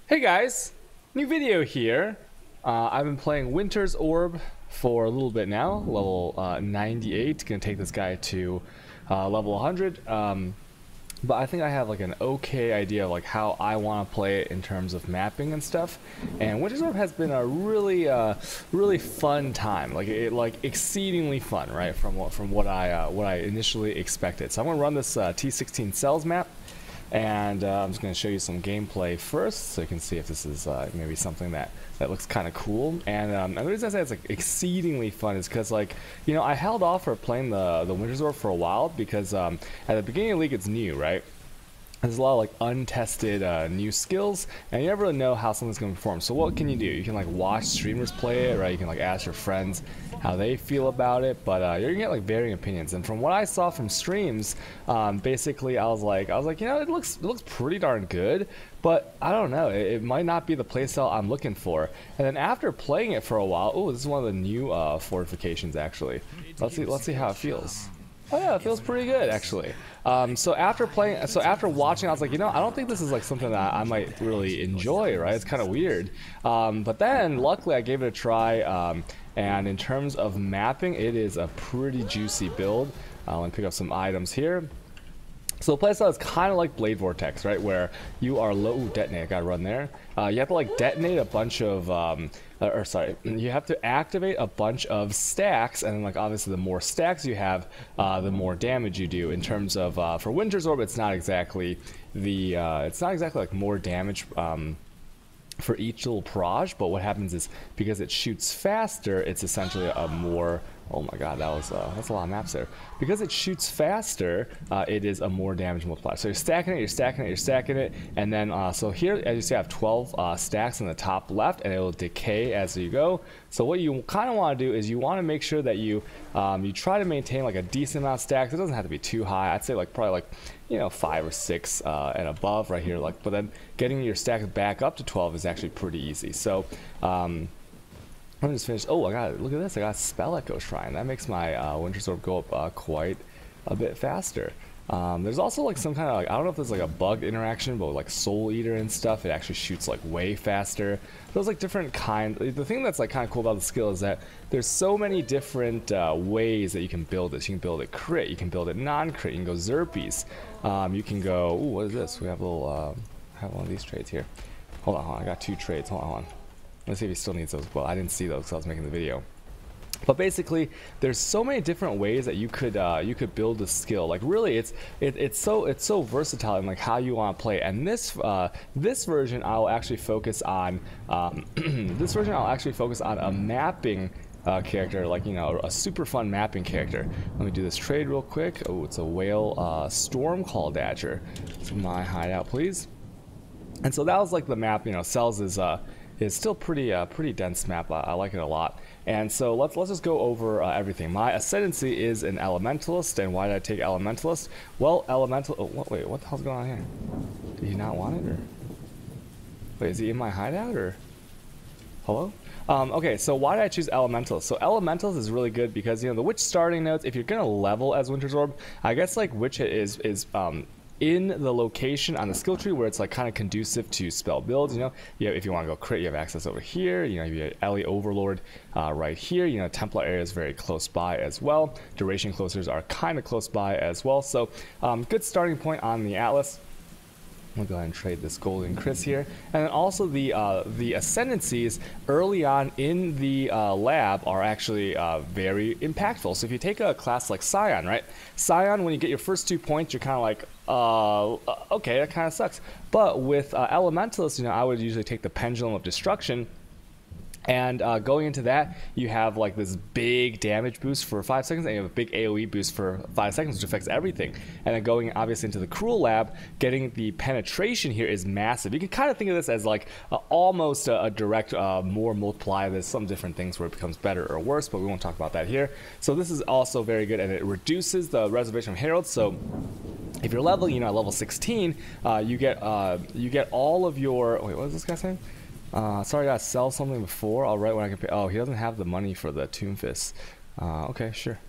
Hey guys, new video here. I've been playing Winter's Orb for a little bit now, level 98. Gonna take this guy to level 100. But I think I have like an okay idea of like how I want to play it in terms of mapping and stuff. And Winter's Orb has been a really fun time, like exceedingly fun, right? From what I initially expected. So I'm gonna run this T16 cells map. And I'm just going to show you some gameplay first, so you can see if this is maybe something that looks kind of cool. And the reason I say it's like exceedingly fun is because, like, you know, I held off for playing the Winter's Orb for a while because at the beginning of the league it's new, right? There's a lot of like untested new skills, and you never really know how something's going to perform. So what can you do? You can like watch streamers play it, right? You can like ask your friends how they feel about it, but you're gonna get like varying opinions. And from what I saw from streams, basically I was like, you know, it looks pretty darn good, but I don't know, it might not be the playstyle I'm looking for. And then after playing it for a while, oh, this is one of the new fortifications actually. Let's see how it feels. Oh yeah, it feels pretty good actually. So after watching, I was like, you know, I don't think this is like something that I might really enjoy, right? It's kind of weird. But then luckily I gave it a try, and in terms of mapping, it is a pretty juicy build. Let me pick up some items here. So the playstyle is kind of like Blade Vortex, right? Where you are low. Ooh, detonate, I gotta run there. You have to like detonate a bunch of, you have to activate a bunch of stacks, and then like obviously the more stacks you have, the more damage you do. In terms of for Winter's Orb, it's not exactly like more damage for each little barrage, but what happens is because it shoots faster, it's essentially a more, oh my god, that's a lot of maps there. Because it shoots faster, it is a more damage multiplier. So you're stacking it, and then so here, as you see, I have 12 stacks in the top left, and it will decay as you go. So what you kind of want to do is you want to make sure that you try to maintain like a decent amount of stacks. It doesn't have to be too high. I'd say like probably like, you know, 5 or 6 and above right here. Like, but then getting your stacks back up to 12 is actually pretty easy. So let me just finish. Oh, look at this. I got Spell Echo Shrine. That makes my Winter's Orb go up quite a bit faster. There's also like some kind of like, I don't know if there's like a bug interaction, but with like Soul Eater and stuff, it actually shoots like way faster. There's like different kinds. The thing that's like kind of cool about the skill is that there's so many different ways that you can build this. You can build it crit, you can build it non-crit, you can go Zerpies. You can go, ooh, what is this? We have a little, have one of these trades here. Hold on, I got 2 trades. Hold on. Let's see if he still needs those. Well, I didn't see those because I was making the video. But basically, there's so many different ways that you could build a skill. Like really, it's so versatile in like how you want to play. And this version, I'll actually focus on a mapping character, like, you know, a super fun mapping character. Let me do this trade real quick. Oh, it's a whale Stormcall Dagger. From my hideout, please. And so that was like the map. You know, Cells is still pretty dense map. I like it a lot. And so let's just go over everything. My Ascendancy is an Elementalist, and why did I take Elementalist? Well, wait, what the hell's going on here? Did he not want it, or wait, is he in my hideout, or hello? Okay, so why did I choose Elementalist? So Elementalist is really good because, you know, the Witch starting notes, if you're gonna level as Winter's Orb, I guess like Witch is in the location on the skill tree where it's like kind of conducive to spell builds. You know, if you want to go crit, you have access over here. You know, you have Ellie Overlord right here. You know, Templar area is very close by as well. Duration closers are kind of close by as well. So good starting point on the Atlas. We'll go ahead and trade this golden Chris here. And then also the Ascendancies early on in the lab are actually very impactful. So if you take a class like Scion, right? Scion, when you get your first 2 points, you're kind of like, okay, that kind of sucks. But with Elementalist, you know, I would usually take the Pendulum of Destruction. And going into that, you have like this big damage boost for 5 seconds, and you have a big AoE boost for 5 seconds, which affects everything. And then going obviously into the Cruel Lab, getting the penetration here is massive. You can kind of think of this as like almost a direct more multiplier. There's some different things where it becomes better or worse, but we won't talk about that here. So this is also very good, and it reduces the Reservation of Heralds. So if you're level, you know, at level 16, you get all of your. Wait, what was this guy saying? Sorry, I gotta sell something before. I'll write when I can pay. Oh, he doesn't have the money for the Tomb Fist. Okay, sure.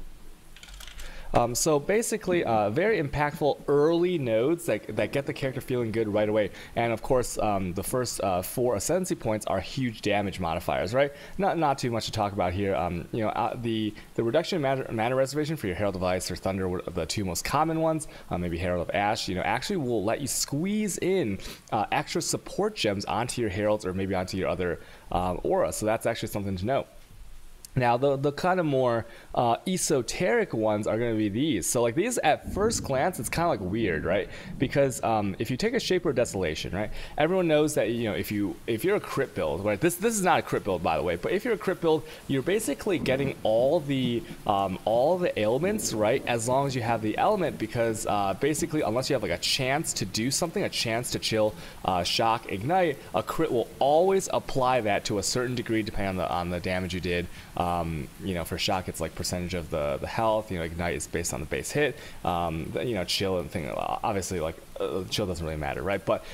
So basically, very impactful early nodes that get the character feeling good right away. And of course, the first 4 Ascendancy points are huge damage modifiers, right? Not too much to talk about here. You know, the reduction in mana reservation for your Herald of Ice or Thunder were the 2 most common ones. Maybe Herald of Ash, you know, actually will let you squeeze in extra support gems onto your Heralds or maybe onto your other aura. So that's actually something to note. Now, the kind of more esoteric ones are going to be these. So, like, these at first glance, it's kind of like weird, right? Because if you take a Shaper of Desolation, right, everyone knows that, you know, if you're a crit build, right, this is not a crit build, by the way, but if you're a crit build, you're basically getting all the ailments, right, as long as you have the element, because basically, unless you have like a chance to do something, a chance to chill, shock, ignite, a crit will always apply that to a certain degree depending on the damage you did. You know, for shock, it's like percentage of the health. You know, ignite is based on the base hit. You know, chill and thing. Obviously, like chill doesn't really matter, right? But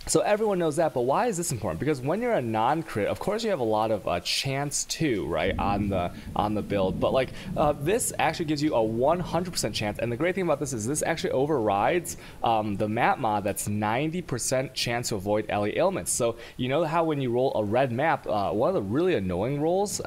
so everyone knows that, but why is this important? Because when you're a non-crit, of course you have a lot of chance too, right, on the build. But like this actually gives you a 100% chance, and the great thing about this is this actually overrides the map mod that's 90% chance to avoid LE ailments. So you know how when you roll a red map, one of the really annoying rolls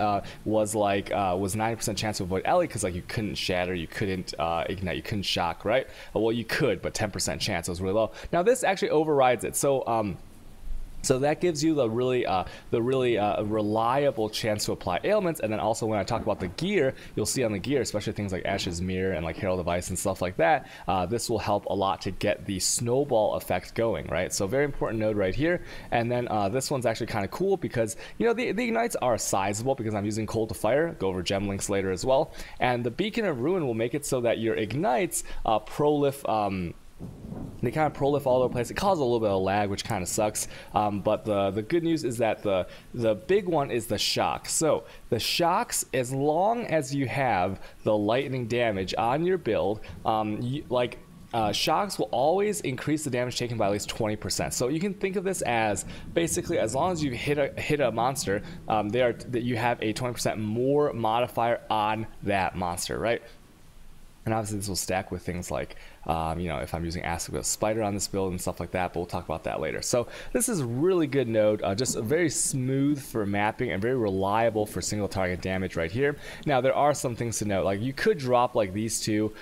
was 90% chance to avoid LE because like you couldn't shatter, you couldn't ignite, you couldn't shock, right? Well, you could, but 10% chance was really low. Now this actually overrides it. So that gives you the really reliable chance to apply ailments. And then also when I talk about the gear, you'll see on the gear, especially things like Ash's Mirror and like Herald of Ice and stuff like that, this will help a lot to get the snowball effect going, right? So very important node right here. And then this one's actually kind of cool because, you know, the ignites are sizable because I'm using Cold to Fire. Go over gem links later as well. And the Beacon of Ruin will make it so that your ignites prolif they kind of prolif all over the place. It causes a little bit of lag, which kind of sucks. But the good news is that the big one is the shock. So the shocks, as long as you have the lightning damage on your build, shocks will always increase the damage taken by at least 20%. So you can think of this as basically as long as you hit a monster, that you have a 20% more modifier on that monster, right? And obviously this will stack with things like, you know, if I'm using Aspect of Spider on this build and stuff like that, but we'll talk about that later. So this is a really good node, just very smooth for mapping and very reliable for single target damage right here. Now there are some things to note, like you could drop like these two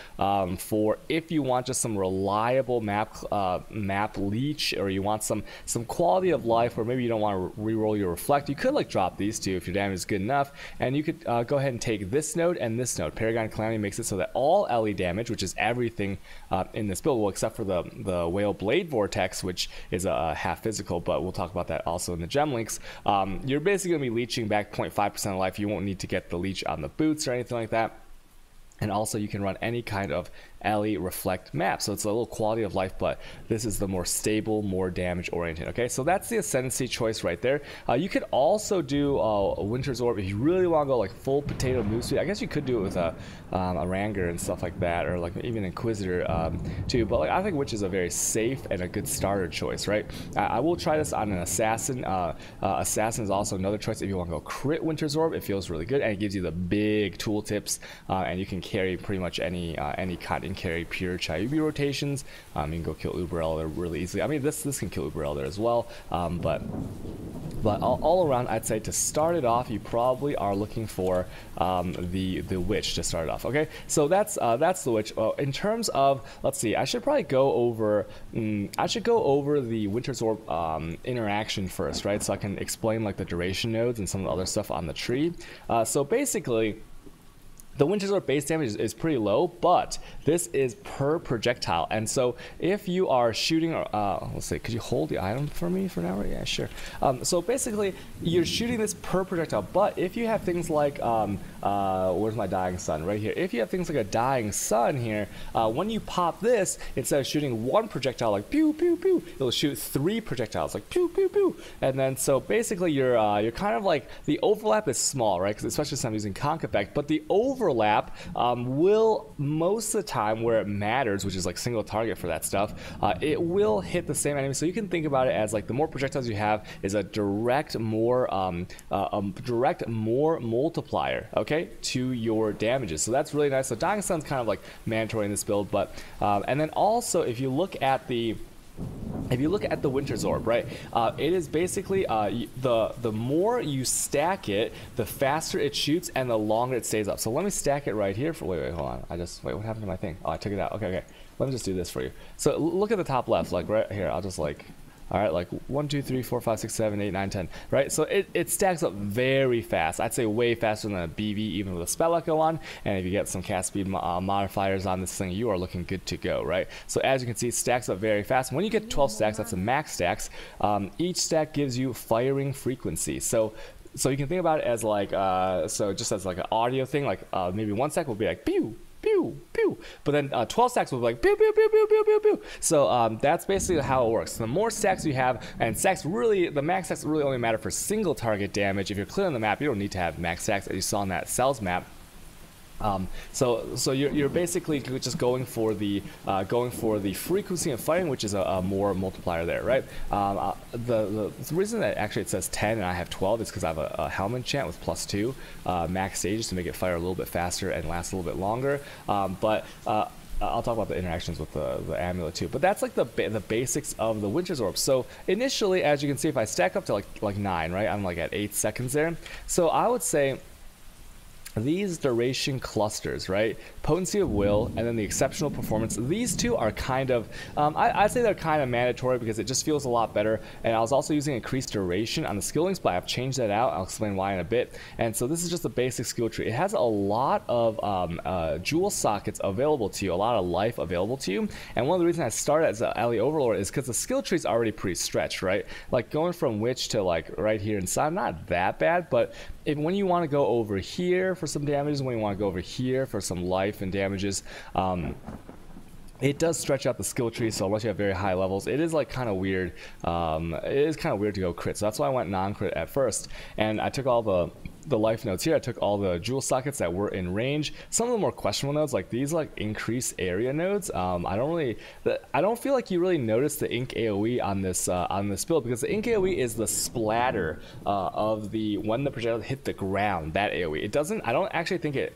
for if you want just some reliable map leech, or you want some quality of life, or maybe you don't want to reroll your reflect. You could like drop these two if your damage is good enough, and you could go ahead and take this node and this node. Paragon Calamity makes it so that all LE damage, which is everything in this build, well, except for the Whale Blade Vortex, which is a half physical, but we'll talk about that also in the gem links. You're basically going to be leeching back 0.5% of life. You won't need to get the leech on the boots or anything like that. And also you can run any kind of LE reflect map, so it's a little quality of life, but this is the more stable, more damage oriented. Okay, so that's the Ascendancy choice right there. You could also do a Winter's Orb if you really want to go like full potato move speed. I guess you could do it with a Ranger and stuff like that, or like even Inquisitor too, but like I think Witch is a very safe and a good starter choice, right? I will try this on an Assassin. Assassin is also another choice if you want to go crit Winter's Orb. It feels really good and it gives you the big tooltips, and you can carry pretty much any kind. You can carry pure Chayubi rotations. You can go kill Uber Elder really easily. I mean, this can kill Uber Elder as well. But all around, I'd say to start it off, you probably are looking for the Witch to start it off. Okay, so that's the Witch. In terms of, let's see, I should probably go over the Winter's Orb interaction first, right? So I can explain like the duration nodes and some of the other stuff on the tree. So basically, the Winter's Orb base damage is pretty low, but this is per projectile. And so if you are shooting, let's see, could you hold the item for me for now? Yeah, sure. So basically, you're shooting this per projectile, but if you have things like, where's my dying sun? Right here. If you have things like a dying sun here, when you pop this, instead of shooting one projectile like pew, pew, pew, it'll shoot 3 projectiles like pew, pew, pew. And then so basically you're kind of like, the overlap is small, right? Because especially since I'm using Conk Effect, but the overlap will most of the time where it matters, which is like single target for that stuff, it will hit the same enemy. So you can think about it as like the more projectiles you have is a direct more multiplier. Okay, okay, to your damages. So that's really nice. So Dying Sun's kind of like mandatory in this build, but and then also if you look at the Winter's Orb, right, it is basically the more you stack it, the faster it shoots and the longer it stays up. So let me stack it right here. For wait, hold on. Wait, what happened to my thing? Oh, I took it out. Okay. Let me just do this for you. So look at the top left, like right here. I'll just like, all right, like 1, 2, 3, 4, 5, 6, 7, 8, 9, 10, right? So it stacks up very fast. I'd say way faster than a BV, even with a spell echo on. And if you get some cast speed modifiers on this thing, you are looking good to go, right? So as you can see, it stacks up very fast. When you get 12 stacks, that's the max stacks. Each stack gives you firing frequency. So you can think about it as like, so just as like an audio thing, like maybe one stack will be like pew, pew, pew. But then 12 stacks will be like pew, pew, pew, pew, pew, pew, pew. So that's basically how it works. So the more stacks you have, and stacks really, the max stacks really only matter for single target damage. If you're clear on the map, you don't need to have max stacks, as you saw on that cells map. So you're basically just going for the frequency of firing, which is a more multiplier there, right? The reason that actually it says 10 and I have 12 is because I have a Helm enchant with +2 max stages to make it fire a little bit faster and last a little bit longer. I'll talk about the interactions with the amulet too, but that's like the basics of the Winter's Orb. So initially, as you can see, if I stack up to like 9, right, I'm like at 8 seconds there. So I would say these duration clusters, right? Potency of will and then the exceptional performance. These two are kind of, I'd say they're kind of mandatory because it just feels a lot better. And I was also using increased duration on the skill links, but I've changed that out. I'll explain why in a bit. And so this is just a basic skill tree. It has a lot of jewel sockets available to you, a lot of life available to you. And one of the reasons I started as an Alley Overlord is because the skill tree is already pretty stretched, right? Like going from Witch to like right here inside, not that bad, but when you want to go over here for some damages, when you want to go over here for some life and damages, it does stretch out the skill tree. So unless you have very high levels, it is like kind of weird. It is kind of weird to go crit. So that's why I went non-crit at first, and I took all the life nodes here. I took all the jewel sockets that were in range. Some of the more questionable nodes, like these, like increase area nodes. I don't feel like you really notice the ink AoE on this build, because the ink AoE is the splatter of when the projectile hit the ground. That AoE. It doesn't. I don't actually think it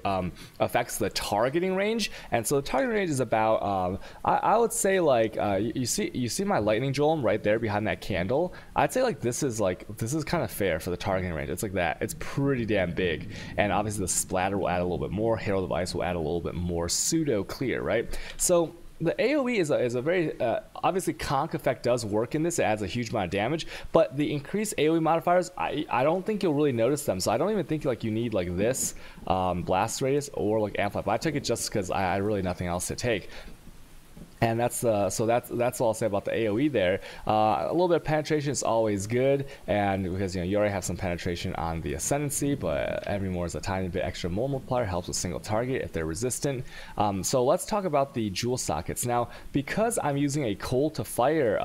affects the targeting range. And so the targeting range is about. I would say like you see my lightning golem right there behind that candle. I'd say like this is kind of fair for the targeting range. It's like that. It's pretty damn big, and obviously the splatter will add a little bit more. Herald of Ice will add a little bit more pseudo clear, right? So the AoE is a very obviously conk effect does work in this. It adds a huge amount of damage, but the increased AoE modifiers, I don't think you'll really notice them. So I don't even think like you need like this blast radius or like amplify. But I took it just because I had really nothing else to take. And that's all I'll say about the AoE there. A little bit of penetration is always good, and because you already have some penetration on the Ascendancy, but every more is a tiny bit extra multiplier, helps with single target if they're resistant. So let's talk about the jewel sockets now. Because I'm using a coal to fire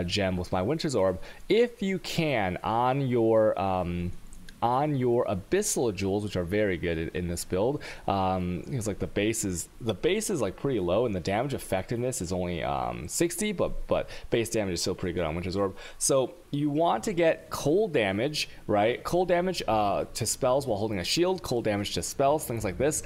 gem with my Winter's Orb, if you can on your abyssal jewels, which are very good in this build, because like the base is like pretty low, and the damage effectiveness is only 60, but base damage is still pretty good on Winter's Orb. So you want to get cold damage, right? Cold damage to spells while holding a shield, cold damage to spells, things like this,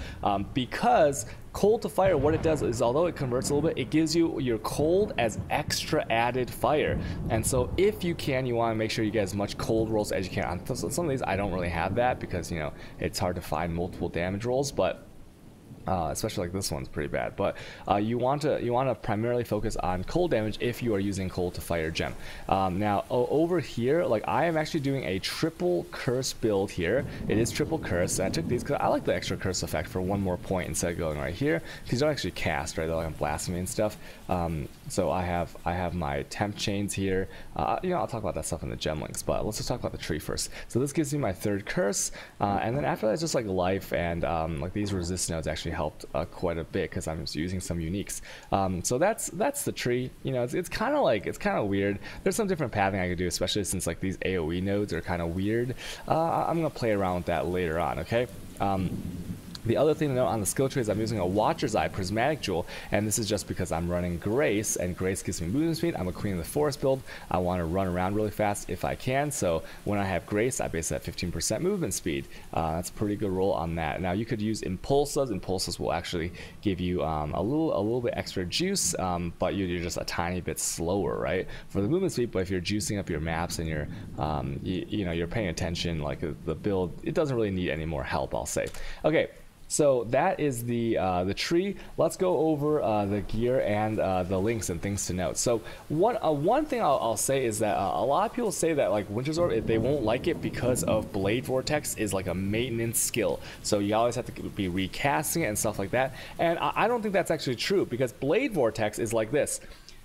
because cold to fire, what it does is, although it converts a little bit, it gives you your cold as extra added fire. And so if you can, you want to make sure you get as much cold rolls as you can. On some of these I don't really have that because it's hard to find multiple damage rolls, but especially like this one's pretty bad. But you want to primarily focus on cold damage if you are using cold to fire gem. Now over here, like I am actually doing a triple curse build here. It is triple curse, and I took these because I like the extra curse effect for one more point instead of going right here, because you don't actually cast, right? They're like blasphemy and stuff. So I have my temp chains here. I'll talk about that stuff in the gem links, but let's just talk about the tree first. So this gives me my third curse, and then after that, it's just like life, and like these resist nodes actually helped quite a bit because I'm just using some uniques. So that's the tree. It's kind of weird. There's some different pathing I could do, especially since like these AoE nodes are kind of weird. I'm gonna play around with that later on. Okay. The other thing to note on the skill tree is I'm using a Watcher's Eye Prismatic Jewel, and this is just because I'm running Grace, and Grace gives me movement speed. I'm a Queen of the Forest build. I want to run around really fast if I can, so when I have Grace, I basically have 15% movement speed. That's a pretty good roll on that. Now you could use Impulsas. Impulsas will actually give you a little bit extra juice, but you're just a tiny bit slower, right, for the movement speed. But if you're juicing up your maps and you're you're paying attention, like the build, it doesn't really need any more help, I'll say. Okay. So that is the tree. Let's go over the gear and the links and things to note. So one thing I'll say is that a lot of people say that like Winter's Orb, they won't like it because of Blade Vortex is like a maintenance skill. So you always have to be recasting it and stuff like that. And I don't think that's actually true, because Blade Vortex is like this.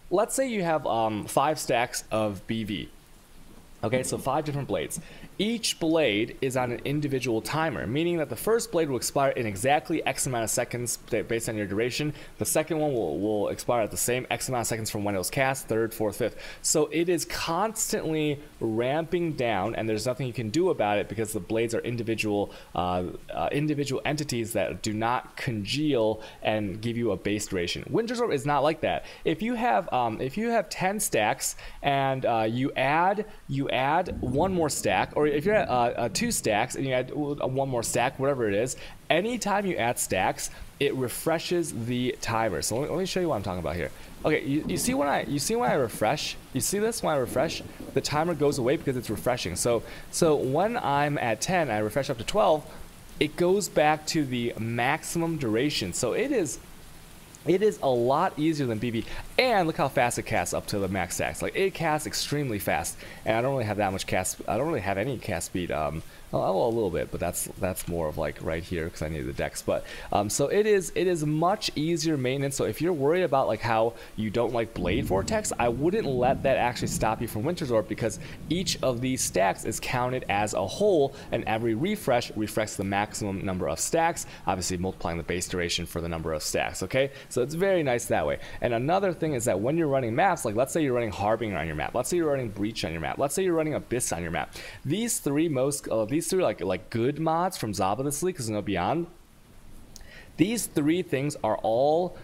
Let's say you have 5 stacks of BV. Okay, so 5 different blades. Each blade is on an individual timer, meaning that the first blade will expire in exactly X amount of seconds based on your duration. The second one will expire at the same X amount of seconds from when it was cast, third, fourth, fifth. So it is constantly ramping down, and there's nothing you can do about it because the blades are individual entities that do not congeal and give you a base duration. Winter's Orb is not like that. If you have 10 stacks and you add one more stack, or if you're at 2 stacks and you add one more stack, whatever it is, anytime you add stacks, it refreshes the timer. So let me show you what I'm talking about here. Okay, you see when I refresh, you see this when I refresh, the timer goes away because it's refreshing. So when I'm at 10, I refresh up to 12, it goes back to the maximum duration. So it is a lot easier than BB, and look how fast it casts up to the max stacks. Like, it casts extremely fast, and I don't really have that much cast. I don't really have any cast speed. A little bit, but that's more of like right here because I need the dex. But so it is much easier maintenance. So if you're worried about like how you don't like Blade Vortex, I wouldn't let that actually stop you from Winter's Orb, because each of these stacks is counted as a whole, and every refresh refreshes the maximum number of stacks, obviously multiplying the base duration for the number of stacks. Okay, so it's very nice that way. And another thing is that when you're running maps, like let's say you're running Harbinger on your map, let's say you're running Breach on your map, let's say you're running Abyss on your map, these three like good mods from Zaba this League, because no Beyond, these 3 things are all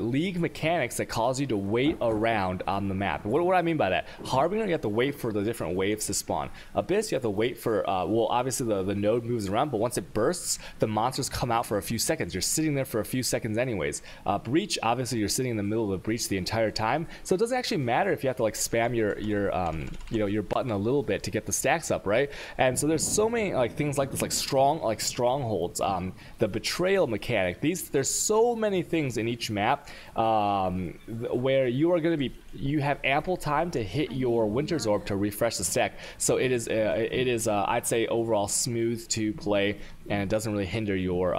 league mechanics that cause you to wait around on the map. What do I mean by that? Harbinger, you have to wait for the different waves to spawn. Abyss, you have to wait for, well, obviously the node moves around, but once it bursts, the monsters come out for a few seconds. You're sitting there for a few seconds anyways. Breach, obviously you're sitting in the middle of the breach the entire time, so it doesn't actually matter if you have to like spam your button a little bit to get the stacks up, right? And so there's so many like things like this, like strongholds, the betrayal mechanic. There's so many things in each map where you have ample time to hit your Winter's Orb to refresh the stack. So it is I'd say overall smooth to play, and it doesn't really hinder your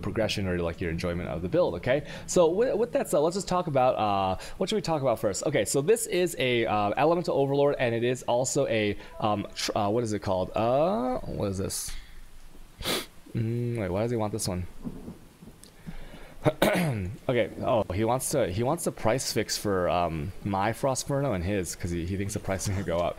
progression or like your enjoyment of the build. Okay, so with that said, let's just talk about what should we talk about first. Okay, so this is a Elemental Overlord, and it is also a what is it called? What is this? Wait, why does he want this one? Okay. Oh, he wants the price fix for my Frostverno and his, because he thinks the price is gonna go up.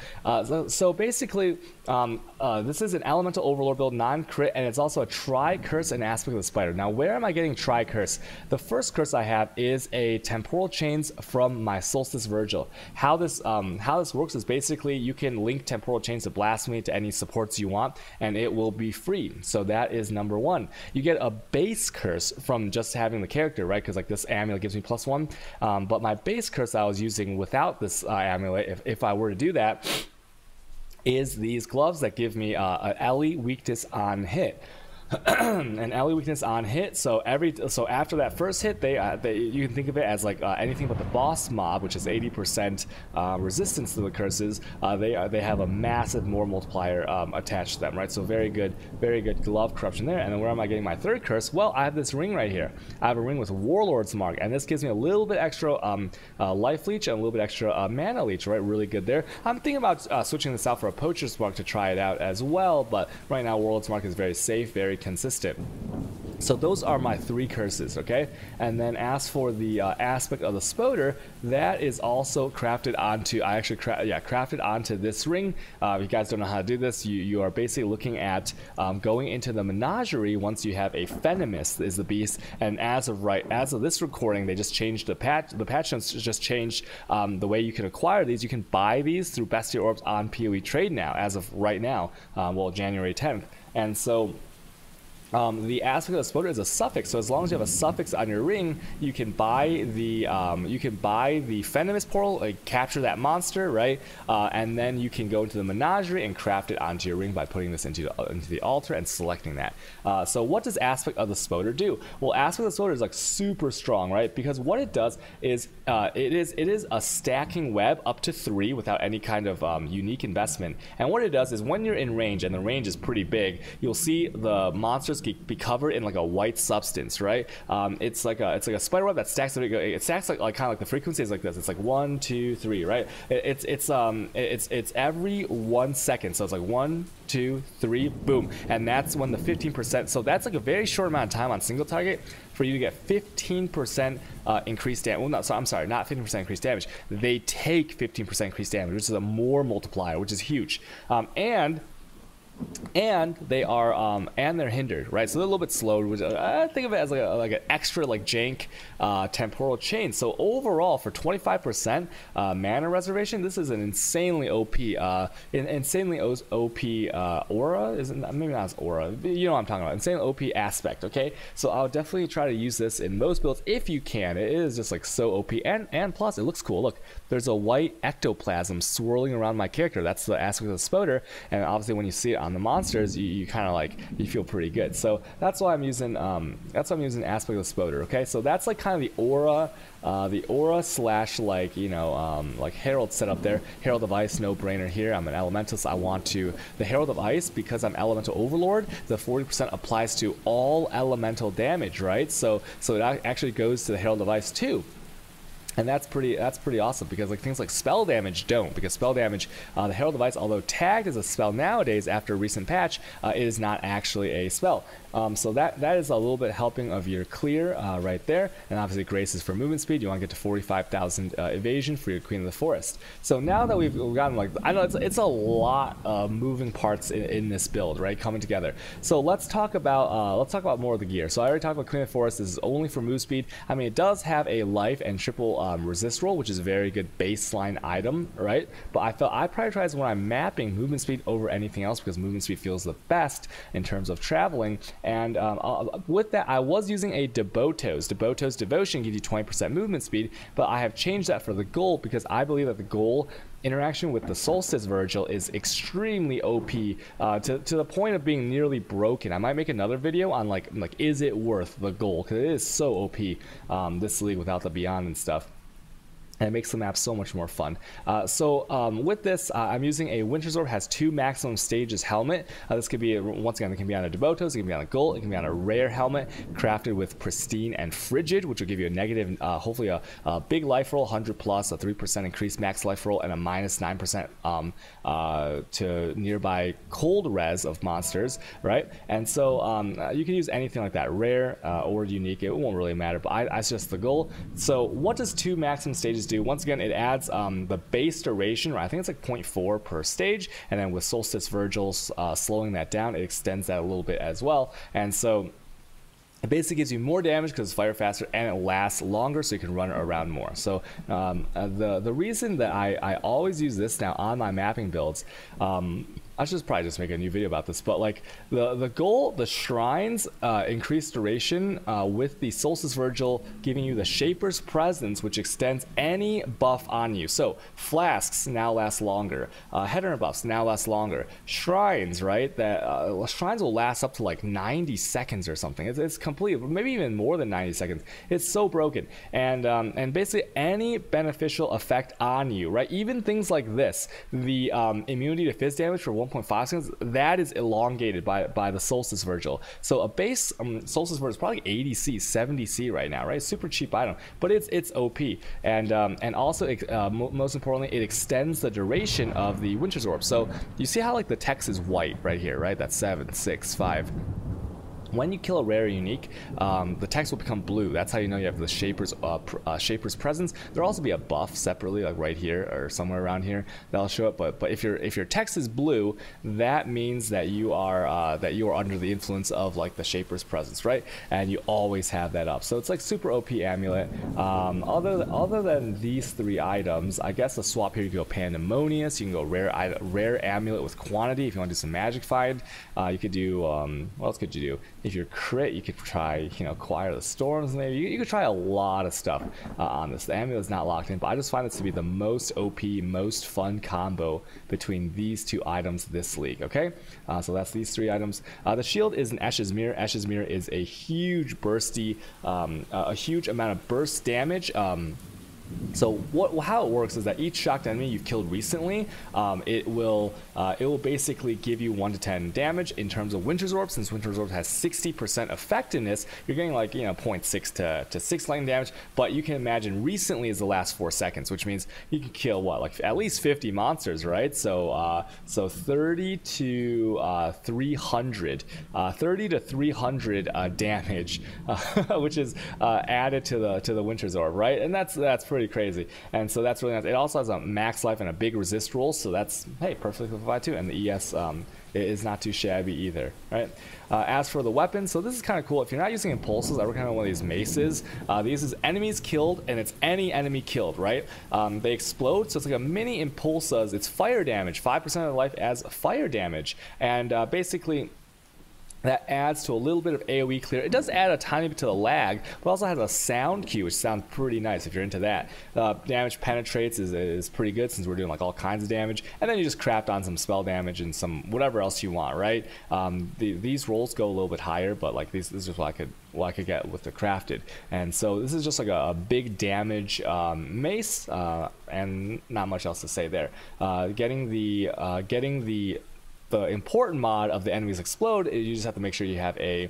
So basically, this is an Elemental Overlord build, non-crit, and it's also a Tri-Curse and Aspect of the Spider. Now, where am I getting Tri-Curse? The first curse I have is a Temporal Chains from my Solstice Virgil. How this works is basically you can link Temporal Chains to Blasphemy to any supports you want, and it will be free. So that is number 1. You get a base curse from just having the character, right? Because like this amulet gives me +1, but my base curse I was using without this amulet, if I were to do that, is these gloves that give me an Ellie weakness on hit. An Ellie weakness on hit. So after that first hit, you can think of it as like anything but the boss mob, which is 80% resistance to the curses. They have a massive more multiplier attached to them, right? So very good glove corruption there. And then where am I getting my third curse? Well, I have this ring right here. I have a ring with Warlord's Mark, and this gives me a little bit extra life leech and a little bit extra mana leech, right? Really good there. I'm thinking about switching this out for a Poacher's Mark to try it out as well, but right now Warlord's Mark is very safe, very consistent. So those are my 3 curses, okay? And then as for the aspect of the spoder, that is also crafted onto, I actually crafted onto this ring. If you guys don't know how to do this, you are basically looking at going into the menagerie once you have a Venomous is the beast. And as of this recording, they just changed the patch. The patch notes just changed the way you can acquire these. You can buy these through Bestial Orbs on PoE Trade now, as of right now, well, January 10th. And so the aspect of the spoder is a suffix, so as long as you have a suffix on your ring, you can buy the Venomous portal, like capture that monster, right? And then you can go into the menagerie and craft it onto your ring by putting this into the altar and selecting that. So what does aspect of the spoder do? Well, aspect of the spoder is like super strong, right? Because what it does is it is a stacking web up to 3 without any kind of unique investment. And what it does is when you're in range, and the range is pretty big, you'll see the monsters be covered in like a white substance, right? It's like a spider web that stacks. It stacks like kind of like the frequency is like this. It's like 1, 2, 3, right? It's every 1 second. So it's like 1, 2, 3, boom, and that's when the 15%. So that's like a very short amount of time on single target for you to get 15% increased damage. Well, no, so I'm sorry, not 15% increased damage. They take 15% increased damage, which is a more multiplier, which is huge. And they are and they're hindered, right? So they're a little bit slowed, which I think of it as like an extra like jank temporal chain. So overall, for 25% mana reservation, this is an insanely OP aura. Isn't maybe not as aura? You know what I'm talking about? Insanely OP aspect. Okay, so I'll definitely try to use this in most builds if you can. It is just like so OP, and plus it looks cool. Look, there's a white ectoplasm swirling around my character. That's the aspect of the spoder, and obviously when you see it on the monsters, you kind of like, you feel pretty good. So that's why I'm using aspect of the spoder. Okay, so that's like kind of the aura slash, like, you know, like Herald setup there. Herald of Ice, no brainer here. I'm an Elementalist. I want to the Herald of Ice because I'm Elemental Overlord. The 40% applies to all elemental damage, right? So it actually goes to the Herald of Ice too. And that's pretty awesome, because like things like spell damage don't, because spell damage, the Herald of Ice, although tagged as a spell nowadays after a recent patch, it is not actually a spell. So that is a little bit helping of your clear right there. And obviously Grace is for movement speed. You want to get to 45,000 evasion for your Queen of the Forest. So now that we've gotten, like, I know it's a lot of moving parts in this build, right, coming together. So let's talk about more of the gear. So I already talked about Queen of the Forest. This is only for move speed. I mean, it does have a life and triple resist roll, which is a very good baseline item, right? But I felt I prioritize when I'm mapping movement speed over anything else, because movement speed feels the best in terms of traveling. And with that, I was using a Devotos. Devotos Devotion gives you 20% movement speed, but I have changed that for the goal, because I believe that the goal interaction with the Solstice Virgil is extremely OP, to the point of being nearly broken. I might make another video on like is it worth the goal, because it is so OP, this league without the Beyond and stuff. And it makes the map so much more fun. With this, I'm using a Winter's Orb. Has 2 maximum stages helmet. This could be, once again, it can be on a Devotos, it can be on a Gold, it can be on a rare helmet, crafted with Pristine and Frigid, which will give you a negative, hopefully a big life roll, 100 plus, a 3% increased max life roll, and a minus 9% to nearby cold res of monsters, right? And so you can use anything like that, rare or unique. It won't really matter, but I suggest the goal. So what does 2 maximum stages do? Once again, it adds the base duration, right? I think it's like 0.4 per stage, and then with Solstice Virgils slowing that down, it extends that a little bit as well. And so it basically gives you more damage because it's fire faster, and it lasts longer, so you can run around more. So the reason that I always use this now on my mapping builds, I should probably just make a new video about this, but like the goal, the shrines increase duration with the Solstice Virgil giving you the Shaper's Presence, which extends any buff on you. So flasks now last longer, header buffs now last longer, shrines, right? That shrines will last up to like 90 seconds or something. It's complete, maybe even more than 90 seconds. It's so broken, and basically any beneficial effect on you, right? Even things like this, the immunity to fizz damage for 1.5 seconds, that is elongated by the Solstice Virgil. So a base Solstice Virgil is probably 80C, 70C right now, right? Super cheap item, but it's OP, and also most importantly, it extends the duration of the Winter's Orb. So you see how like the text is white right here, right? That's 7, 6, 5. When you kill a rare or unique, the text will become blue. That's how you know you have the Shaper's Presence. There'll also be a buff separately, like right here or somewhere around here, that'll show up. But if your text is blue, that means that you are under the influence of like the Shaper's Presence, right? And you always have that up. So it's like super OP amulet. Other than these 3 items, I guess the swap here, you can go Pandemonious. You can go rare amulet with quantity if you want to do some magic find. You could do what else could you do? If you're crit, you could try, Choir of the Storms, maybe. You could try a lot of stuff on this. The amulet is not locked in, but I just find this to be the most OP, most fun combo between these 2 items this league, okay? So that's these 3 items. The shield is an Eshe's Mirror. Eshe's Mirror is a huge bursty, a huge amount of burst damage. So how it works is that each shocked enemy you've killed recently, it will basically give you 1 to 10 damage. In terms of Winter's Orb, since Winter's Orb has 60% effectiveness, you're getting like 0.6 to 6 lightning damage. But you can imagine recently is the last 4 seconds, which means you can kill like at least 50 monsters, right? So 30 to 300 damage, which is added to the Winter's Orb, right? And that's pretty crazy, and so that's really nice. It also has a max life and a big resist roll, so that's, hey, perfectly simplified too. And the ES is not too shabby either, right? As for the weapons, so this is kind of cool. If you're not using impulses, I recommend one of these maces. These is enemies killed, and it's any enemy killed, right? They explode, so it's like a mini impulsas. It's fire damage, 5% of the life as fire damage, and basically that adds to a little bit of AoE clear. It does add a tiny bit to the lag, but also has a sound cue, which sounds pretty nice if you're into that. Damage penetrates is pretty good since we're doing like all kinds of damage, and then you just craft on some spell damage and some whatever else you want, right? These rolls go a little bit higher, but like this is what I could get with the crafted. And so this is just like a big damage mace, and not much else to say there. Getting the important mod of the enemies explode, you just have to make sure you have a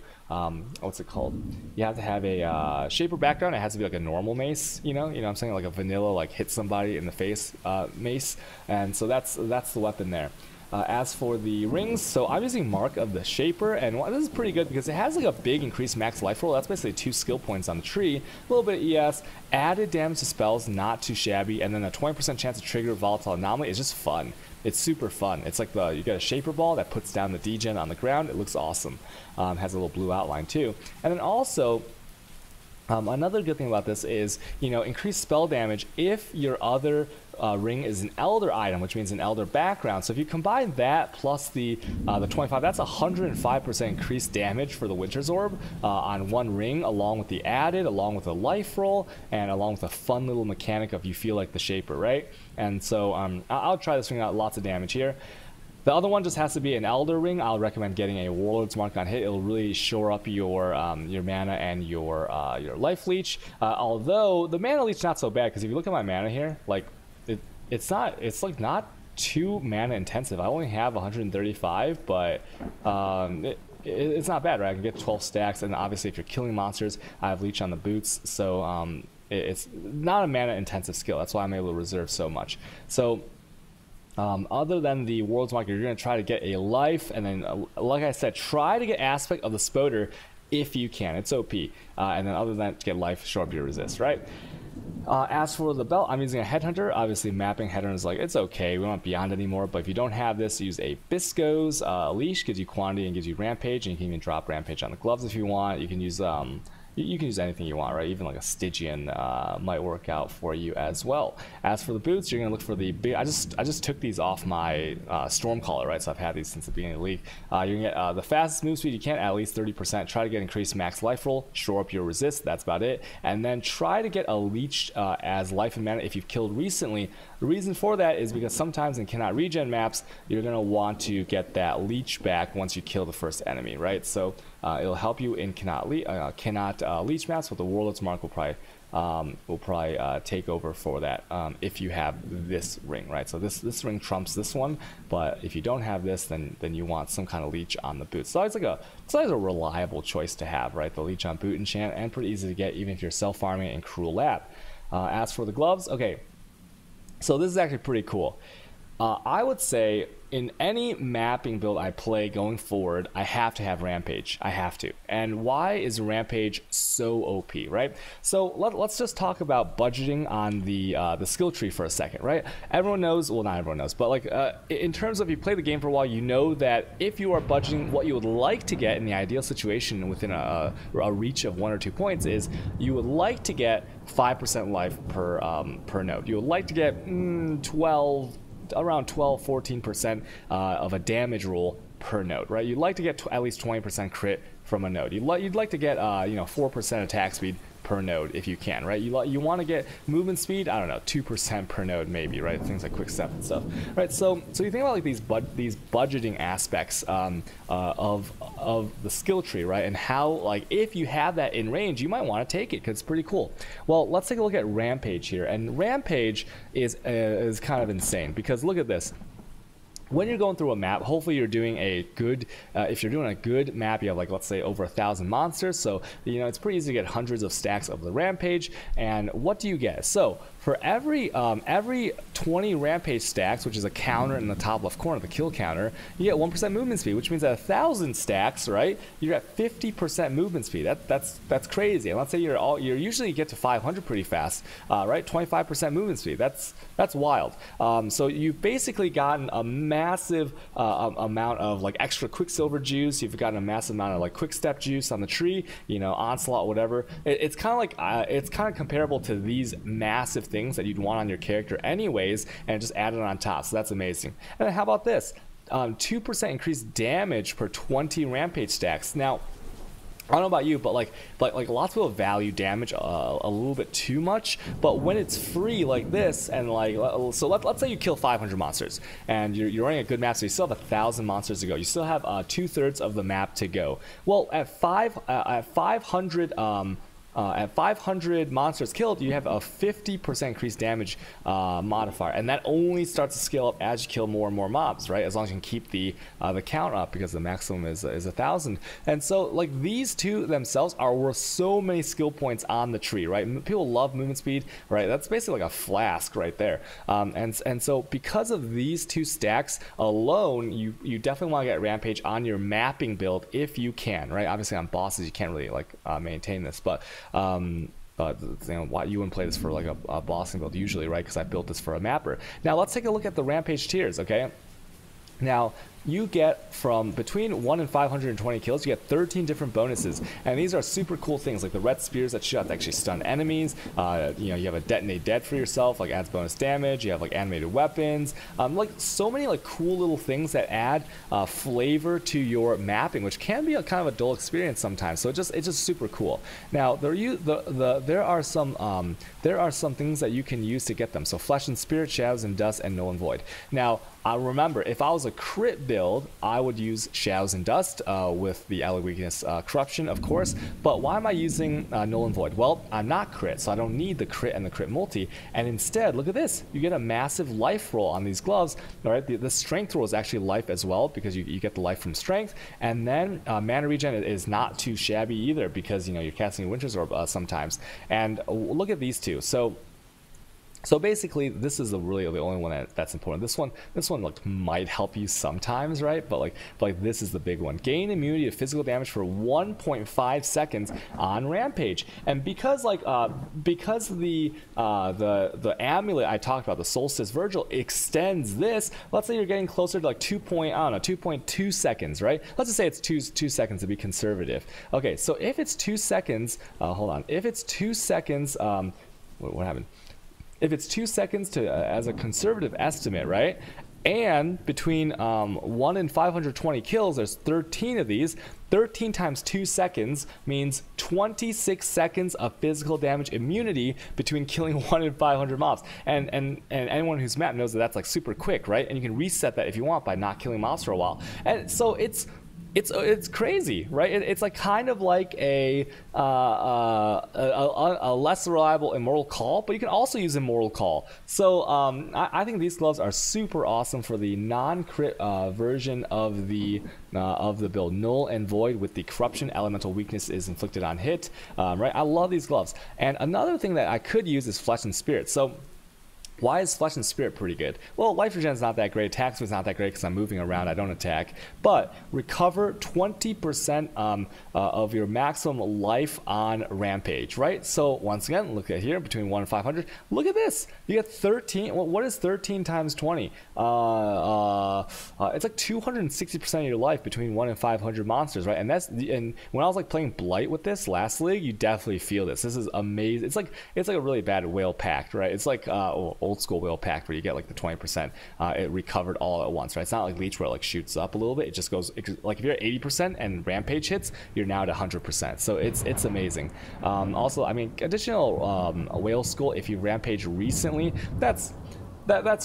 what's it called? You have to have a shaper background. It has to be like a normal mace, you know what I'm saying, like a vanilla, like hit somebody in the face mace. And so that's the weapon there. As for the rings, so I'm using Mark of the Shaper, and this is pretty good because it has like a big increased max life roll. That's basically 2 skill points on the tree, a little bit of ES, added damage to spells, not too shabby, and then a 20% chance to trigger volatile anomaly. Is just fun. It's super fun. It's like you get a Shaper ball that puts down the degen on the ground. It looks awesome. Has a little blue outline too, and then also another good thing about this is, increased spell damage if your other ring is an Elder item, which means an Elder background. So if you combine that plus the 25, that's 105% increased damage for the Winter's Orb on one ring, along with the added, along with a life roll, and along with a fun little mechanic of you feel like the Shaper, right? And so I'll try this ring out, lots of damage here. The other one just has to be an Elder ring. I'll recommend getting a Warlord's Mark on hit. It'll really shore up your mana and your life leech. Although the mana leech not so bad, because if you look at my mana here, like it's like not too mana intensive. I only have 135, but it's not bad, right? I can get 12 stacks, and obviously if you're killing monsters, I have leech on the boots, so it's not a mana intensive skill. That's why I'm able to reserve so much. So other than the World's Mark, you're going to try to get a life, and then like I said, try to get aspect of the Spoder if you can. It's OP. And then other than that, get life, show up your resist, right? As for the belt, I'm using a Headhunter. Obviously mapping Headhunter is like, it's okay, we don't beyond anymore, but if you don't have this, use a Bisco's leash. Gives you quantity and gives you rampage, and you can even drop rampage on the gloves if you want. You can use you can use anything you want, right? Even like a Stygian might work out for you as well. As for the boots, you're gonna look for the big. I just took these off my Stormcaller, right? So I've had these since the beginning of the league. You're gonna get the fastest move speed you can, at least 30%. Try to get increased max life roll, shore up your resist. That's about it. And then try to get a leech as life and mana if you've killed recently. The reason for that is because sometimes in cannot regen maps, you're gonna want to get that leech back once you kill the first enemy, right? So it'll help you in cannot leech maps, but the Warlord's Mark will probably take over for that if you have this ring, right? So this ring trumps this one, but if you don't have this, then you want some kind of leech on the boot. So it's always a reliable choice to have, right? The leech on boot enchant, and pretty easy to get even if you're self-farming in Cruel Lab. As for the gloves, okay, so this is actually pretty cool. I would say in any mapping build I play going forward, I have to have Rampage. I have to. And why is Rampage so OP, right? So let's just talk about budgeting on the skill tree for a second, right? Everyone knows, well, not everyone knows, but like in terms of you play the game for a while, you know that if you are budgeting what you would like to get in the ideal situation within a reach of 1 or 2 points is you would like to get 5% life per node. You would like to get around 12-14% of a damage roll per node, right? You'd like to get at least 20% crit from a node. You'd like to get 4% attack speed per node if you can, right? You want to get movement speed, I don't know, 2% per node maybe, right? Things like quick step and stuff, right? So you think about like these budgeting aspects of the skill tree, right? And how, like, if you have that in range, you might want to take it because it's pretty cool. Well, let's take a look at Rampage here, and Rampage is kind of insane because look at this. When you're going through a map, hopefully you're doing a good, if you're doing a good map, you have like, let's say over 1,000 monsters. So, you know, it's pretty easy to get hundreds of stacks of the Rampage. And what do you get? So for every 20 Rampage stacks, which is a counter in the top left corner, the kill counter, you get 1% movement speed, which means at 1,000 stacks, right, you're at 50% movement speed. That's crazy. And let's say you usually get to 500 pretty fast, right? 25% movement speed. That's wild. So you've basically gotten a massive amount of like extra quicksilver juice. You've gotten a massive amount of like quick step juice on the tree, you know, onslaught, whatever. It's kind of like it's kind of comparable to these massive things that you'd want on your character anyways, and just add it on top. So that's amazing. And then how about this? 2% increased damage per 20 Rampage stacks. Now, I don't know about you, but like lots of people value damage a little bit too much. But when it's free like this, and like so, let's say you kill 500 monsters, and you're running a good map, so you still have 1,000 monsters to go. You still have 2/3 of the map to go. Well, at 500 monsters killed, you have a 50% increased damage modifier, and that only starts to scale up as you kill more and more mobs, right? As long as you can keep the count up, because the maximum is 1,000. And so, like, these two themselves are worth so many skill points on the tree, right? People love movement speed, right? That's basically like a flask right there. And so, because of these two stacks alone, you definitely want to get Rampage on your mapping build if you can, right? Obviously, on bosses, you can't really like maintain this, but you know, why you wouldn't play this for like a bossing build usually, right? Because I built this for a mapper. Now let's take a look at the Rampage tiers, okay? Now you get from between 1 and 520 kills, you get 13 different bonuses, and these are super cool things like the red spears that shoot out to actually stun enemies. You know, you have a detonate dead for yourself, like adds bonus damage. You have like animated weapons, like so many like cool little things that add flavor to your mapping, which can be a kind of a dull experience sometimes. So it's just super cool. Now there are some things that you can use to get them. So Flesh and Spirit, Shadows and Dust, and Null and Void. Now remember, if I was a crit build, I would use Shadows and Dust with the ally weakness Corruption, of course. But why am I using Null and Void? Well, I'm not crit, so I don't need the crit and the crit multi. And instead, look at this. You get a massive life roll on these gloves. All right, the strength roll is actually life as well, because you get the life from strength. And then mana regen is not too shabby either, because, you know, you're casting Winter's Orb sometimes. And look at these two. So basically, this is really the only one that's important. This one like might help you sometimes, right? But like this is the big one. Gain immunity to physical damage for 1.5 seconds on Rampage. And because the amulet I talked about, the Solstice Virgil, extends this. Let's say you're getting closer to like 2.2 seconds, right? Let's just say it's two seconds to be conservative. Okay, so if it's 2 seconds, hold on. If it's 2 seconds, what happened? If it's 2 seconds to as a conservative estimate, right? And between 1 and 520 kills, there's 13 of these. 13 times 2 seconds means 26 seconds of physical damage immunity between killing 1 and 500 mobs. And anyone who's mapped knows that that's like super quick, right? And you can reset that if you want by not killing mobs for a while. And so it's crazy, right? It's like kind of like a less reliable Immortal Call, but you can also use Immortal Call. So I think these gloves are super awesome for the non-crit version of the build. Null and Void with the Corruption. Elemental weakness is inflicted on hit, right? I love these gloves. And another thing that I could use is Flesh and Spirit. So Why is Flesh and Spirit pretty good? Well, life regen is not that great. Attack speed is not that great because I'm moving around. I don't attack. But recover 20% of your maximum life on Rampage, right? So once again, look at here, between 1 and 500. Look at this. You get 13. Well, what is 13 times 20? It's like 260% of your life between 1 and 500 monsters, right? And when I was like playing Blight with this last league, you definitely feel this. This is amazing. It's like a really bad Whale Pact, right? It's like old school Whale Pact where you get like the 20% it recovered all at once, right? It's not like Leech where it like shoots up a little bit. It just goes like if you're at 80% and Rampage hits, you're now at 100%. So it's amazing. Also, I mean, additional Whale Skull if you Rampage recently, that's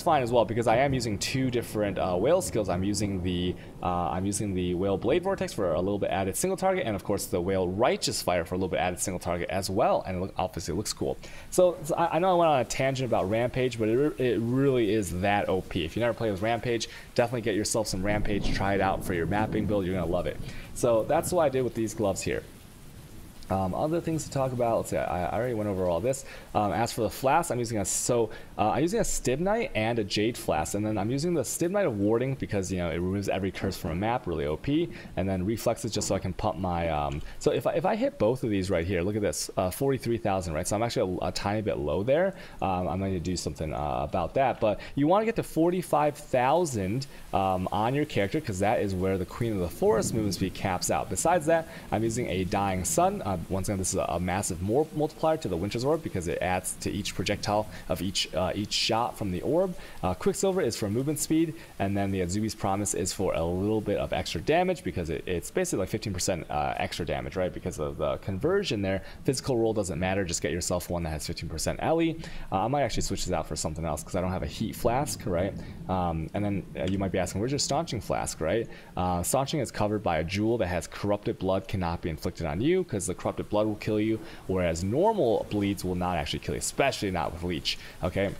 fine as well, because I am using two different whale skills. I'm using the Whale Blade Vortex for a little bit added single target, and of course the Whale Righteous Fire for a little bit added single target as well. And obviously it looks cool. So I know I went on a tangent about Rampage, but it really is that OP. If you never played with Rampage, definitely get yourself some Rampage. Try it out for your mapping build. You're gonna love it. So that's what I did with these gloves here. Other things to talk about. Let's see. I already went over all this. As for the flask, I'm using a Stibnite and a Jade Flask, and then I'm using the Stibnite of Warding because it removes every curse from a map, really OP, and then Reflexes just so I can pump my. So if I hit both of these right here, look at this, 43,000, right? So I'm actually a tiny bit low there. I'm going to do something about that, but you want to get to 45,000 on your character because that is where the Queen of the Forest movement speed caps out. Besides that, I'm using a Dying Sun. Once again, this is a massive multiplier to the Winter's Orb because it adds to each projectile of each shot from the orb. Quicksilver is for movement speed, and then the Azubi's Promise is for a little bit of extra damage because it's basically like 15% extra damage, right? Because of the conversion there. Physical roll doesn't matter, just get yourself one that has 15% LE. I might actually switch this out for something else because I don't have a Heat Flask, right? And then you might be asking, where's your Staunching Flask, right? Staunching is covered by a jewel that has Corrupted Blood cannot be inflicted on you because the Corrupted Blood will kill you, whereas normal bleeds will not actually kill you, especially not with Leech. Okay.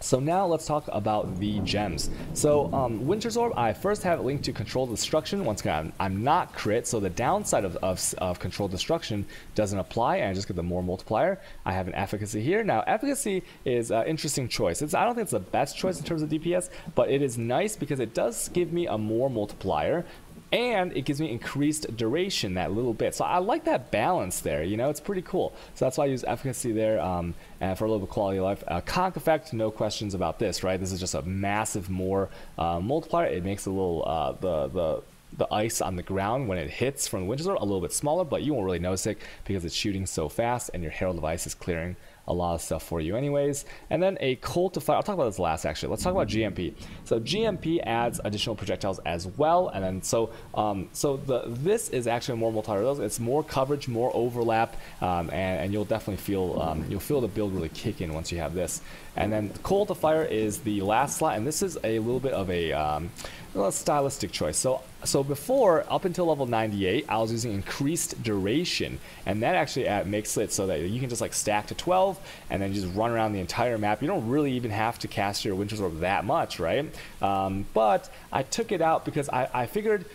So now let's talk about the gems. So Winter's Orb, I first have it linked to Controlled Destruction. Once again, I'm not crit, so the downside of Controlled Destruction doesn't apply, and I just get the more multiplier. I have an Efficacy here. Now, Efficacy is an interesting choice. I don't think it's the best choice in terms of DPS, but it is nice because it does give me a more multiplier, and it gives me increased duration that little bit. So I like that balance there, it's pretty cool. So that's why I use Efficacy there, and for a little bit of quality of life. Conk Effect, no questions about this, right? This is just a massive more multiplier. It makes a little, the ice on the ground when it hits from the Winter's Orb a little bit smaller, but you won't really notice it because it's shooting so fast and your Herald of Ice is clearing a lot of stuff for you anyways. And then a Colt of Fire. I'll talk about this last actually. Let's talk about GMP. So GMP adds additional projectiles as well, and then this is actually more multiplier. It's more coverage, more overlap, and you'll definitely feel the build really kick in once you have this. And then Colt of Fire is the last slot, and this is a little bit of a stylistic choice. So before, up until level 98, I was using increased duration, and that actually makes it so that you can just like stack to 12 and then just run around the entire map. You don't really even have to cast your Winter's Orb that much, right? But I took it out because I figured,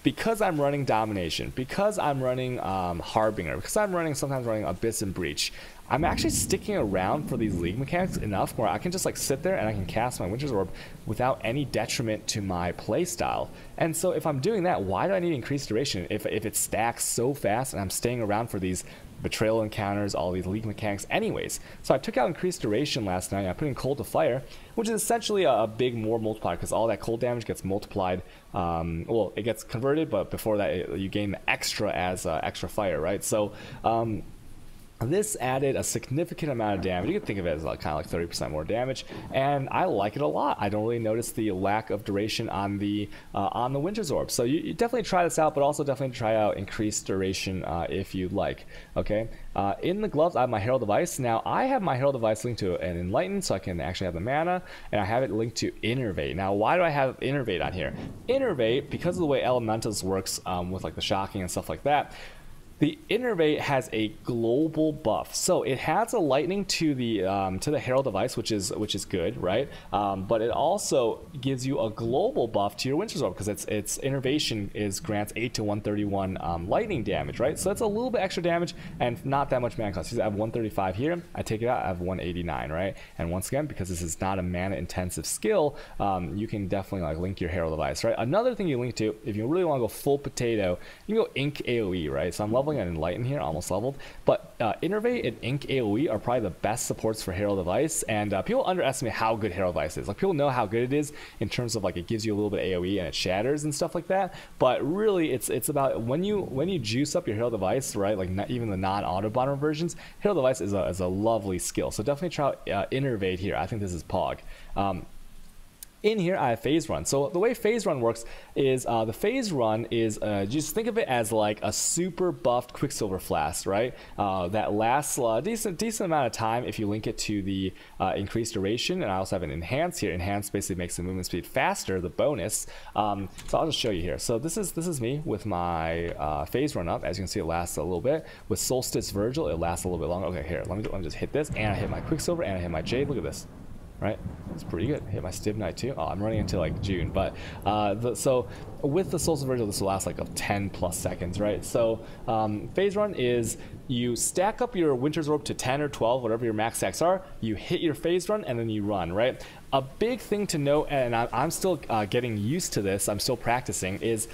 because I'm running Domination, because I'm running Harbinger, because I'm sometimes running Abyss and Breach, I'm actually sticking around for these league mechanics enough where I can just like sit there and I can cast my Winter's Orb without any detriment to my playstyle. And so if I'm doing that, why do I need increased duration if it stacks so fast and I'm staying around for these betrayal encounters, all these league mechanics anyways? So I took out increased duration last night, and I put in Cold of Fire, which is essentially a big more multiplier because all that cold damage gets multiplied. Well, it gets converted, but before that you gain the extra as extra fire, right? So this added a significant amount of damage. You can think of it as kind of like 30% more damage, and I like it a lot. I don't really notice the lack of duration on the Winter's Orb. So you definitely try this out, but also definitely try out increased duration if you'd like. Okay. In the gloves, I have my Herald of Ice. Now I have my Herald of Ice linked to an Enlighten, so I can actually have the mana, and I have it linked to Innervate. Now, why do I have Innervate on here? Innervate, because of the way Elementalist works with like the shocking and stuff like that. The Innervate has a global buff, so it has a lightning to the Herald device, which is good, right? But it also gives you a global buff to your Winter's Orb because its innervation grants 8 to 131 lightning damage, right? So that's a little bit extra damage and not that much mana cost. I have 135 here. I take it out, I have 189, right? And once again, because this is not a mana intensive skill, you can definitely like link your Herald device, right? Another thing you link to, if you really want to go full potato, you can go Ink AoE, right? So I'm leveling an Enlighten here, almost leveled, but Innervate and Ink AoE are probably the best supports for Herald device, and people underestimate how good Herald device is. Like, people know how good it is in terms of like it gives you a little bit of AoE and it shatters and stuff like that, but really it's about when you juice up your Herald device, right? Like not even the non-auto bomber versions, Herald device is a lovely skill. So definitely try out Innervate here. I think this is Pog. In here, I have Phase Run. So the way Phase Run works is the Phase Run is just think of it as like a super buffed Quicksilver Flask, right? That lasts a decent amount of time if you link it to the increased duration. And I also have an Enhance here. Enhance basically makes the movement speed faster, the bonus. So I'll just show you here. So this is me with my Phase Run up. As you can see, it lasts a little bit. With Solstice Virgil, it lasts a little bit longer. Okay, here, let me just hit this, and I hit my Quicksilver, and I hit my Jade. Look at this. Right, it's pretty good. Hit my Stibnite too. Oh, I'm running into like June, but so with the Solstice Virgil, this will last like 10 plus seconds, right? So Phase Run is you stack up your Winter's Orb to 10 or 12, whatever your max stacks are. You hit your Phase Run and then you run, right? A big thing to note, and I'm still getting used to this. I'm still practicing. Is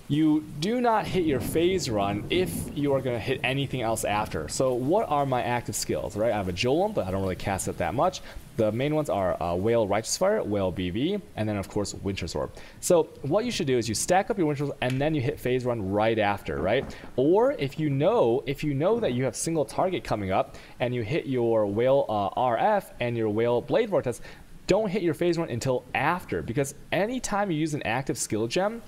you do not hit your Phase Run if you are going to hit anything else after. So what are my active skills, right? I have a Jolem, but I don't really cast it that much. The main ones are Whale Righteous Fire, Whale BV, and then of course Winter's Orb. So what you should do is you stack up your Winter's Orb and then you hit Phase Run right after, right? Or if you know that you have single target coming up and you hit your Whale RF and your Whale Blade Vortex, don't hit your Phase Run until after, because anytime you use an active skill gem,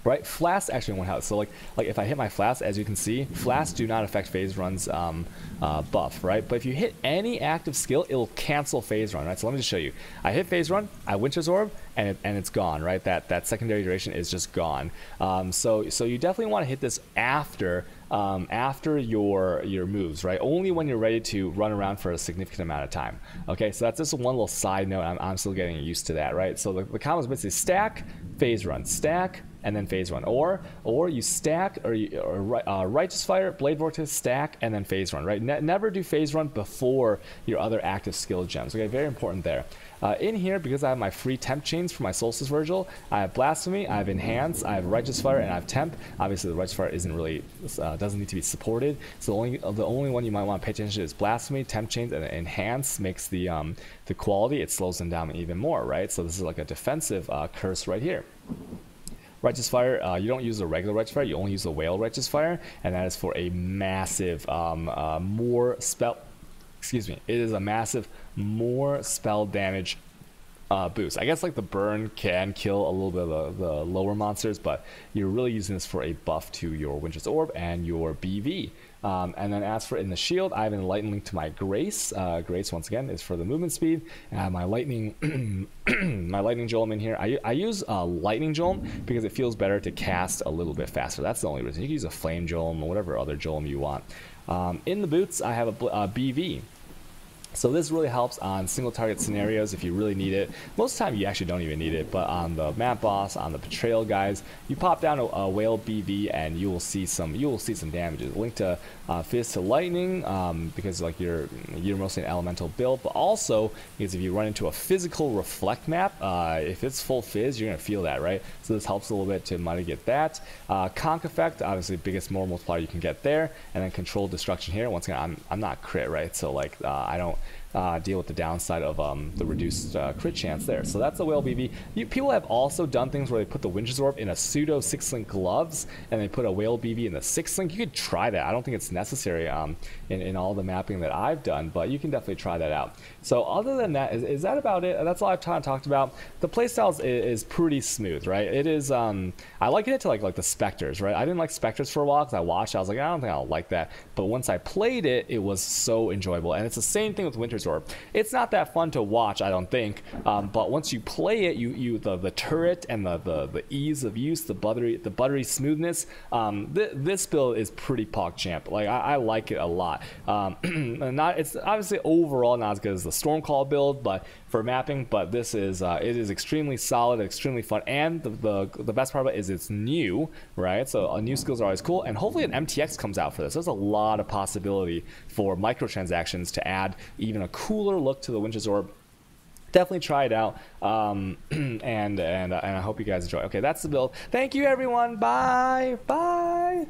right? Flasks actually won't have it. So like if I hit my Flasks, as you can see, Flasks do not affect Phase Run's buff, right? But if you hit any active skill, it'll cancel Phase Run, right? So let me just show you. I hit Phase Run, I Winter's Orb, and it's gone, right? That secondary duration is just gone. So you definitely want to hit this after your moves, right? Only when you're ready to run around for a significant amount of time. Okay, so that's just one little side note. I'm still getting used to that, right? So the combo is basically stack, Phase Run, stack, and then Phase Run, or you stack or Righteous Fire, Blade Vortex, stack, and then Phase Run, right? Never do Phase Run before your other active skill gems. Okay, very important there. In here, because I have my free temp chains for my Solstice Virgil, I have Blasphemy, I have Enhance, I have Righteous Fire, and I have Temp. Obviously, the Righteous Fire isn't really doesn't need to be supported. So the only one you might want to pay attention to is Blasphemy, Temp Chains, and Enhance makes the quality. It slows them down even more, right? So this is like a defensive curse right here. Righteous Fire, you don't use the regular Righteous Fire, you only use the Whale Righteous Fire, and that is for a massive it is a massive more spell damage boost. I guess like the burn can kill a little bit of the lower monsters, but you're really using this for a buff to your Winter's Orb and your BV. And then as for in the shield, I have an Enlighten link to my Grace. Grace, once again, is for the movement speed. And I have my Lightning my Lightning Jolem in here. I use Lightning Jolem because it feels better to cast a little bit faster. That's the only reason. You can use a Flame Jolem or whatever other Jolem you want. In the boots, I have a BV. So this really helps on single target scenarios if you really need it. Most of the time you actually don't even need it, but on the map boss, on the betrayal guys, you pop down a Whale BV and you will see some damages. Link to Fizz to Lightning because like you're mostly an elemental build, but also because if you run into a physical reflect map, if it's full Fizz, you're gonna feel that, right? So this helps a little bit to mitigate that. Conk effect, obviously biggest more multiplier you can get there, and then controlled destruction here. Once again, I'm not crit, right? So like I don't deal with the downside of the reduced crit chance there. So that's the Whale BV. People have also done things where they put the Winter's Orb in a pseudo 6-link gloves and they put a Whale BV in the 6-link. You could try that. I don't think it's necessary in all the mapping that I've done, but you can definitely try that out. So other than that, is that about it? That's all I've talked about. The playstyle is pretty smooth, right? It is, I liken it to like the Spectres, right? I didn't like Spectres for a while because I watched, I was like, I don't think I'll like that. But once I played it, it was so enjoyable. And it's the same thing with Winter's Winter's Orb. It's not that fun to watch, I don't think, but once you play it, the turret and the ease of use, the buttery smoothness, this build is pretty PogChamp. Like I like it a lot. It's obviously overall not as good as the Stormcall build, but for mapping, but this is it is extremely solid, extremely fun, and the best part of it is it's new, right? So new skills are always cool, and hopefully an MTX comes out for this. There's a lot of possibility for microtransactions to add even a cooler look to the Winter's Orb. Definitely try it out, and I hope you guys enjoy. Okay, that's the build. Thank you, everyone. Bye.